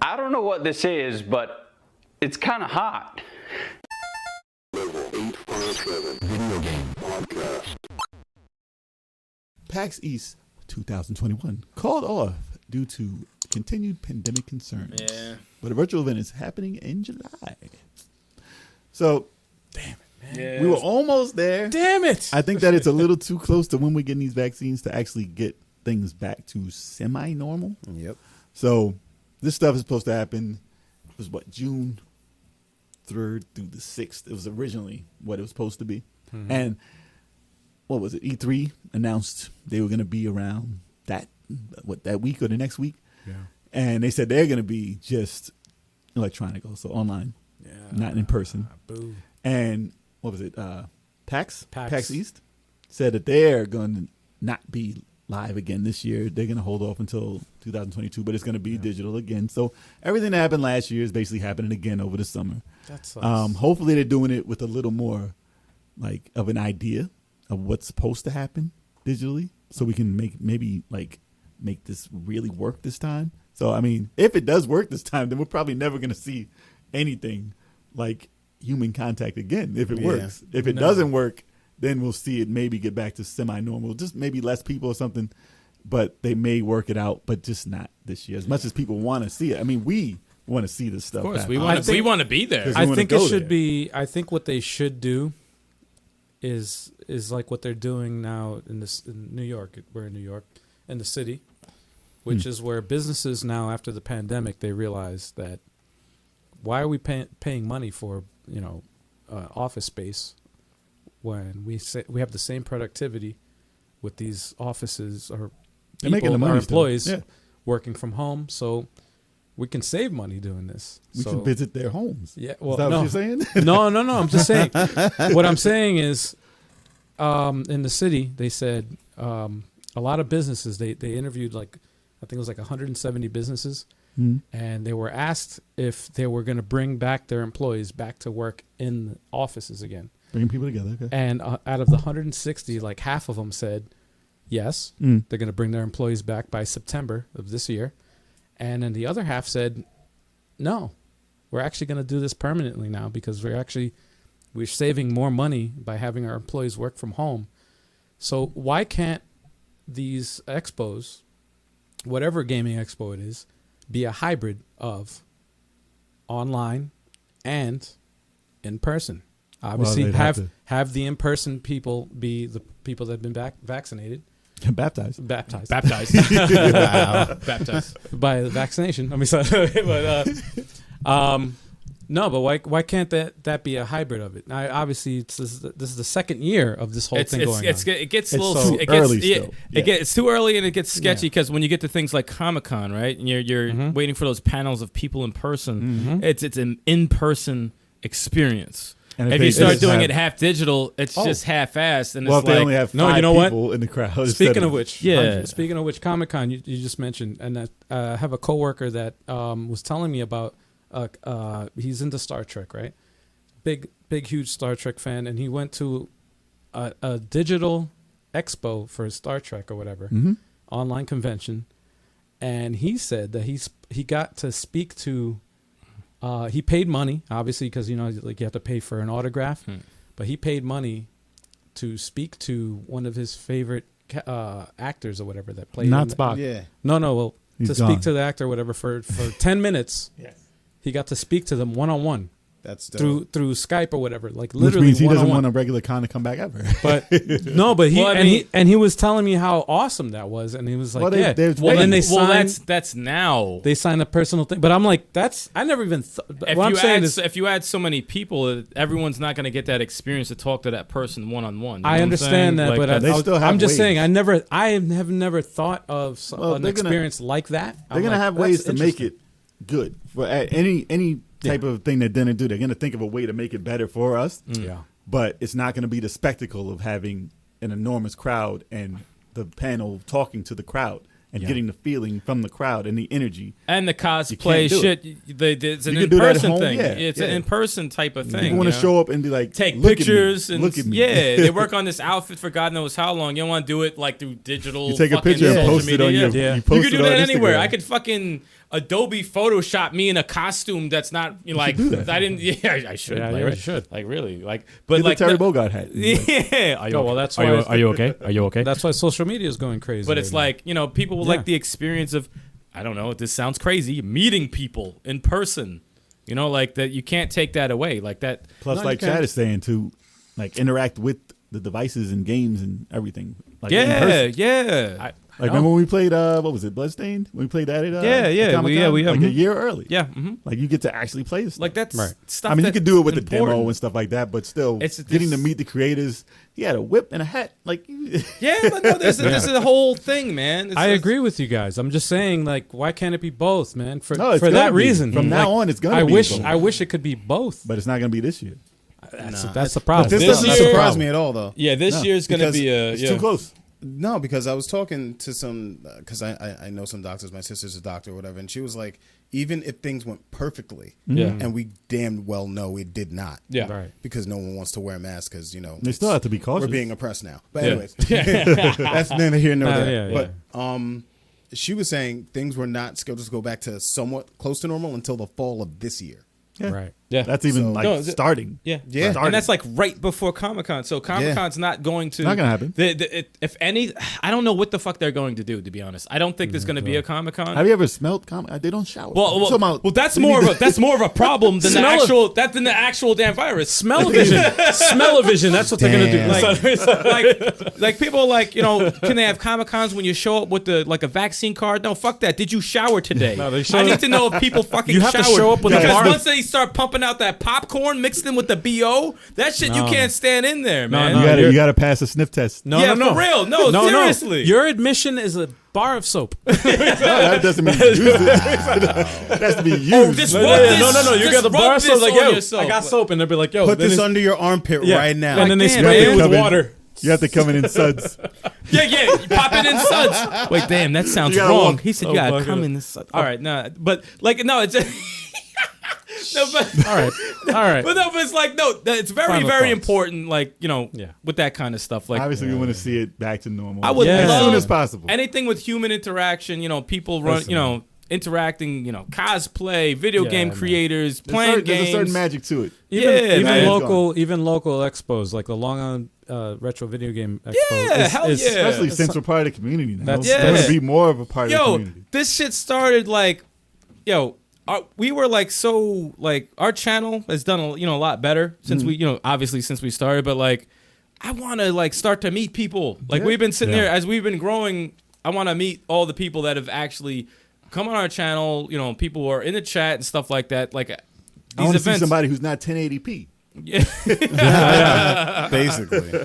I don't know what this is, but it's kind of hot. Level 857 Video Game Podcast. PAX East 2021 called off due to continued pandemic concerns. Yeah. But a virtual event is happening in July. So, damn it, man. Yeah. We were almost there. Damn it. I think that it's a little too close to when we're getting these vaccines to actually get things back to semi-normal. Yep. So, this stuff is supposed to happen. It was what, June 3rd through the 6th. It was originally what it was supposed to be. Mm-hmm. And what was it? E3 announced they were going to be around that week or the next week. Yeah. And they said they're going to be just electronic, also online, not in person. Boo. And what was it? PAX East said that they're going to not be live again this year. They're going to hold off until 2022, but it's going to be digital again. So everything that happened last year is basically happening again over the summer. That sucks. Hopefully they're doing it with a little more like of an idea of what's supposed to happen digitally, so we can make this really work this time. So I mean, if it does work this time, then we're probably never going to see anything like human contact again. If it works, if it doesn't work, then we'll see it maybe get back to semi-normal, just maybe less people or something. But they may work it out, but just not this year. As much as people want to see it, I mean, we want to see this stuff. Of course, happen. we want to be there. I think it should there. be. I think what they should do is like what they're doing now in New York. We're in New York, in the city, which is where businesses now, after the pandemic, they realize that why are we paying money for office space when we have the same productivity with these offices or They're making the money employees working from home, so we can save money doing this. We can visit their homes. Yeah, well, is that what you're saying? No. I'm just saying. What I'm saying is, in the city, they said a lot of businesses. They interviewed I think it was 170 businesses, and they were asked if they were going to bring back their employees back to work in the offices again. Bringing people together. Okay. And out of the 160, half of them said yes, they're going to bring their employees back by September of this year. And then the other half said, no, we're actually going to do this permanently now because we're saving more money by having our employees work from home. So why can't these expos, whatever gaming expo it is, be a hybrid of online and in person? Obviously, have the in-person people be the people that have been vaccinated. Baptized. Wow. Baptized by the vaccination. I mean, no, but why can't that be a hybrid of it? Now, obviously, this is the second year of this whole thing going on. It gets a little so early still. It's too early and it gets sketchy because when you get to things like Comic-Con, right, and you're waiting for those panels of people in person, it's an in-person experience. And if you start doing it half digital, it's just half-assed. And well, it's if they only have five people in the crowd. Speaking of which, Comic-Con, you just mentioned, and I have a coworker that was telling me about. He's into Star Trek, right? Big, huge Star Trek fan, and he went to a digital expo for Star Trek or whatever, online convention, and he said that he got to speak to. He paid money, obviously, because you have to pay for an autograph, but he paid money to speak to one of his favorite actors or whatever that played. Not Spock. Yeah. No. Well, He's to gone. speak to the actor or whatever for 10 minutes. Yes. He got to speak to them one-on-one. That's dope. through Skype or whatever, literally. Which means he doesn't one-on-one. want a regular con to come back ever. But he was telling me how awesome that was, and he was like, that's now. They signed a personal thing, but I'm like, I never even. If you add so many people, everyone's not going to get that experience to talk to that person one on one. I understand that, but I'm just saying, I have never thought of an experience like that. They're going to have ways to make it good for any type of thing they're going to do. They're going to think of a way to make it better for us. Yeah. But it's not going to be the spectacle of having an enormous crowd and the panel talking to the crowd and getting the feeling from the crowd and the energy. And the cosplay shit. It's an in-person thing. It's an in-person type of thing. You want to show up and be like, take look pictures. Look at me. Yeah, they work on this outfit for God knows how long. You don't want to do it through digital. You take a picture and post it on your. You could do that anywhere. I could fucking Adobe Photoshop me in a costume that's not like do that. I didn't. Yeah, I should. Yeah, like, you right? should. Like really, like but Get like the Terry the- Bogard hat. Yeah. Are you Oh, okay? well, that's are you, why- are you okay? Are you okay? That's why social media is going crazy. But it's right now. like, you know, people will Yeah. like the experience of, I don't know, this sounds crazy, meeting people in person. You know, like that you can't take that away. Like that. Plus, No, like you can't. Chad is saying, to like interact with the devices and games and everything. Like in Yeah, person. yeah. Like remember when we played what was it, Bloodstained? When we played that at Yeah, Comic-Con? we like a year early. Yeah. Like you get to actually play this. Like that's Right. stuff. I mean, you that's could do it with the demo important. and stuff like that, but still, It's getting to this- meet the creators. He had a whip and a hat. Like, Yeah, but no, this is a whole thing, man. I agree with you guys. I'm just saying, like, why can't it be both, man? For No, it's for gonna that be. reason, From now on, it's gonna be both. I wish it could be both. but it's not going to be this year. That's the problem. This This doesn't year- surprise me at all, though. Yeah, this No, year's gonna because be a It's yeah. too close. No, because I was talking to some, because I know some doctors. My sister's a doctor or whatever, and she was like, even if things went perfectly, Yeah. and we damn well know it did not, Yeah. Right. because no one wants to wear a mask because They still have to be cautious. We're being oppressed now. But Yeah. anyways, that's neither here nor there. yeah, But she was saying things were not scheduled to go back to somewhat close to normal until the fall of this year. Yeah. Right. Yeah. That's even So- like No, starting. Yeah, Yeah. and that's like right before Comic-Con. So Comic-Con's not going to Not gonna happen. If any, I don't know what the fuck they're going to do. To be honest, I don't think there's going to be a Comic-Con. Have you ever smelled They don't shower. I'm talking about- that's they more need of a problem than the Smell of- actual than the actual damn virus. Smell-o-vision. Smell-o-vision. That's what they're gonna do. Damn. Like people like, you know, can they have Comic-Cons when you show up with a vaccine card? No, fuck that. Did you shower today? No, they show- I need to know if people fucking You have to showered. show up with a because bar- once they start pumping out that popcorn mixed in with the BO, that shit you No. can't stand in there, man. you you're- got to pass a sniff test. No, Yeah, no, no. for real. No, seriously. Your admission is a bar of soap. No, that doesn't mean use it. It has to be used. Oh, just No, rub this. You just got the rub bar of soap. this Like, on yo, yourself. I got soap, and they'll be like, yo, Put then this it's- under your armpit yeah. right now. and then they Damn, spray man. it with Come in. water. You have to come in suds. Yeah, you pop it in suds. Wait, damn, that sounds You gotta wrong. walk- He said Oh, you gotta fuck come it. in the suds. All right, no, but like, no, it's. No, but, All right. All right. but no, but it's like no, it's very, Final very thoughts. important. Like Yeah. with that kind of stuff. Like Obviously, we want to see it back to normal. I would Yeah. as love soon as possible. anything with human interaction. You know, people run. Listen. You know, interacting. You know, cosplay, video Yeah, game man. creators, playing There's a certain games. magic to it. Yeah, man. Even local expos like the Long Island retro video game expo. Yeah, hell yeah. Especially since we're part of the community now. That's- It's going Yeah. to be more of a part of the Yo, community. this shit started like, we were like so like our channel has done a lot better since we obviously since we started, but like I want to like start to meet people. Like Yeah. we've been sitting there as we've been growing. I want to meet all the people that have actually come on our channel. You know, people who are in the chat and stuff like that. Like I these want to see events. somebody who's not 1080p. Yeah. Basically.